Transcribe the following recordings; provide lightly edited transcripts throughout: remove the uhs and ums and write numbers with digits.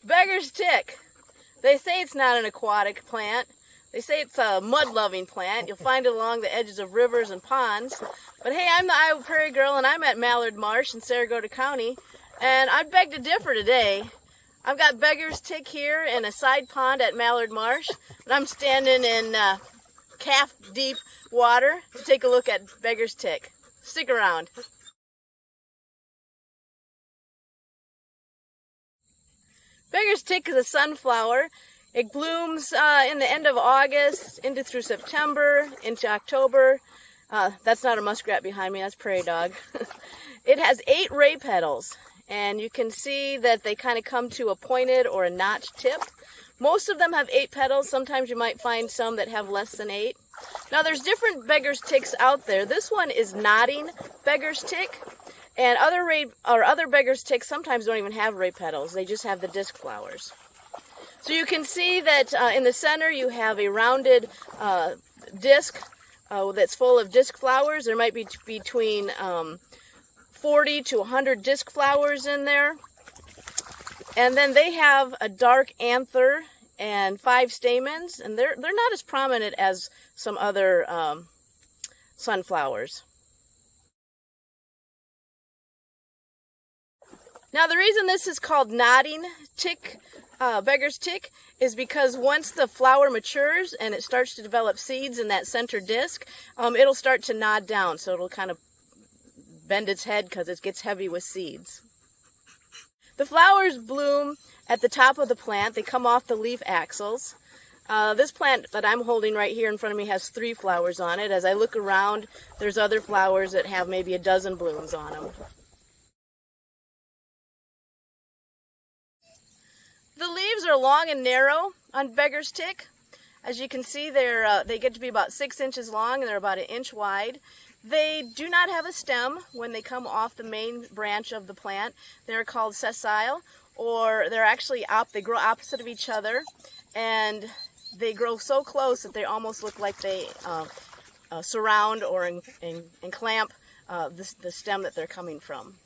Beggar's tick. They say it's not an aquatic plant. They say it's a mud-loving plant. You'll find it along the edges of rivers and ponds. But hey, I'm the Iowa Prairie Girl, and I'm at Mallard Marsh in Saragota County, and I beg to differ today. I've got beggar's tick here in a side pond at Mallard Marsh, and I'm standing in calf-deep water to take a look at beggar's tick. Stick around. Beggar's tick is a sunflower. It blooms in the end of August into through September, into October. That's not a muskrat behind me, that's prairie dog. It has 8 ray petals, and you can see that they kind of come to a pointed or a notched tip. Most of them have 8 petals. Sometimes you might find some that have less than 8. Now there's different beggar's ticks out there. This one is nodding beggar's tick. And other beggar's ticks sometimes don't even have ray petals. They just have the disc flowers. So you can see that in the center you have a rounded disc that's full of disc flowers. There might be between 40 to 100 disc flowers in there. And then they have a dark anther and 5 stamens, and they're not as prominent as some other sunflowers. Now the reason this is called nodding tick, beggar's tick, is because once the flower matures and it starts to develop seeds in that center disc, it'll start to nod down, so it'll kind of bend its head because it gets heavy with seeds. The flowers bloom at the top of the plant. They come off the leaf axils. This plant that I'm holding right here in front of me has 3 flowers on it. As I look around, there's other flowers that have maybe a dozen blooms on them. The leaves are long and narrow on beggar's tick. As you can see, they get to be about 6 inches long and they're about 1 inch wide. They do not have a stem when they come off the main branch of the plant. They're called sessile, or they grow opposite of each other, and they grow so close that they almost look like they surround or enclamp the stem that they're coming from.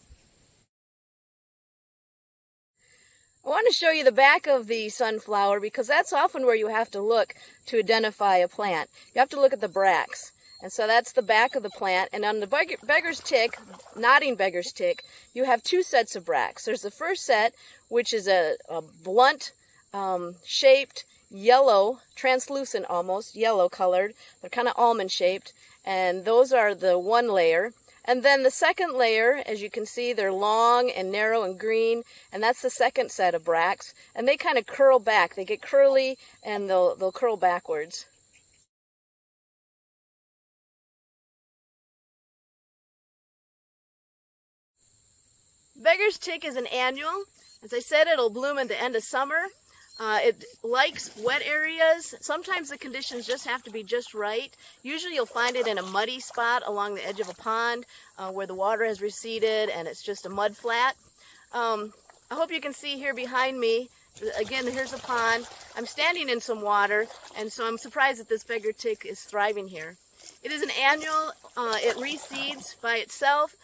I want to show you the back of the sunflower because that's often where you have to look to identify a plant. You have to look at the bracts. And so that's the back of the plant. And on the beggar's tick, nodding beggar's tick, you have 2 sets of bracts. There's the first set, which is a blunt shaped yellow, translucent almost, yellow colored. They're kind of almond shaped. And those are the one layer. And then the second layer, as you can see, they're long and narrow and green, and that's the second set of bracts. And they kind of curl back. They get curly, and they'll curl backwards. Beggar's tick is an annual. As I said, it'll bloom at the end of summer. It likes wet areas. Sometimes the conditions just have to be just right. Usually you'll find it in a muddy spot along the edge of a pond where the water has receded and it's just a mud flat. I hope you can see here behind me, again, here's a pond. I'm standing in some water, and so I'm surprised that this beggar tick is thriving here. It is an annual. It reseeds by itself.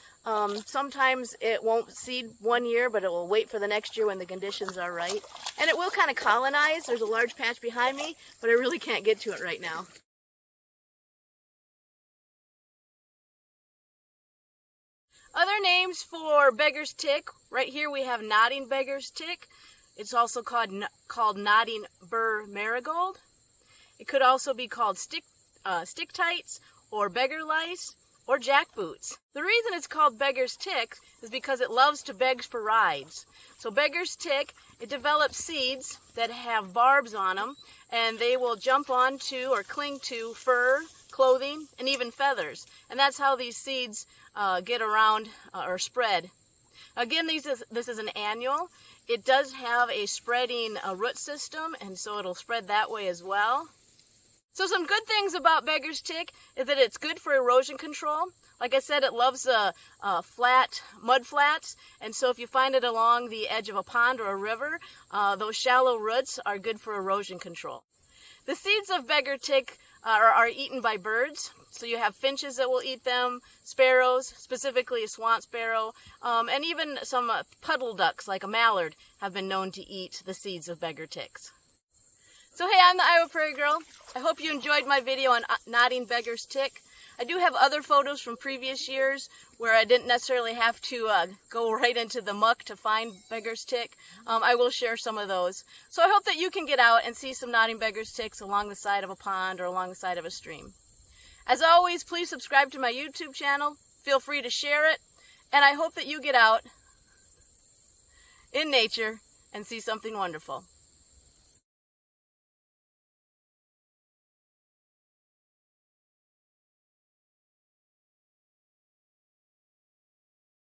Sometimes it won't seed one year, but it will wait for the next year when the conditions are right. And it will kind of colonize. There's a large patch behind me, but I really can't get to it right now. Other names for beggar's tick, right here we have nodding beggar's tick. It's also called nodding burr marigold. It could also be called stick tights or beggar lice, or jackboots. The reason it's called beggar's tick is because it loves to beg for rides. So beggar's tick, it develops seeds that have barbs on them, and they will jump onto or cling to fur, clothing, and even feathers. And that's how these seeds get around or spread. Again, this is an annual. It does have a spreading root system, and so it'll spread that way as well. So some good things about beggar's tick is that it's good for erosion control. Like I said, it loves flat mud flats, and so if you find it along the edge of a pond or a river, those shallow roots are good for erosion control. The seeds of beggar tick are eaten by birds. So you have finches that will eat them, sparrows, specifically a swamp sparrow, and even some puddle ducks like a mallard have been known to eat the seeds of beggar ticks. So hey, I'm the Iowa Prairie Girl. I hope you enjoyed my video on nodding beggar's tick. I do have other photos from previous years where I didn't necessarily have to go right into the muck to find beggar's tick. I will share some of those. So I hope that you can get out and see some nodding beggar's ticks along the side of a pond or along the side of a stream. As always, please subscribe to my YouTube channel. Feel free to share it. And I hope that you get out in nature and see something wonderful.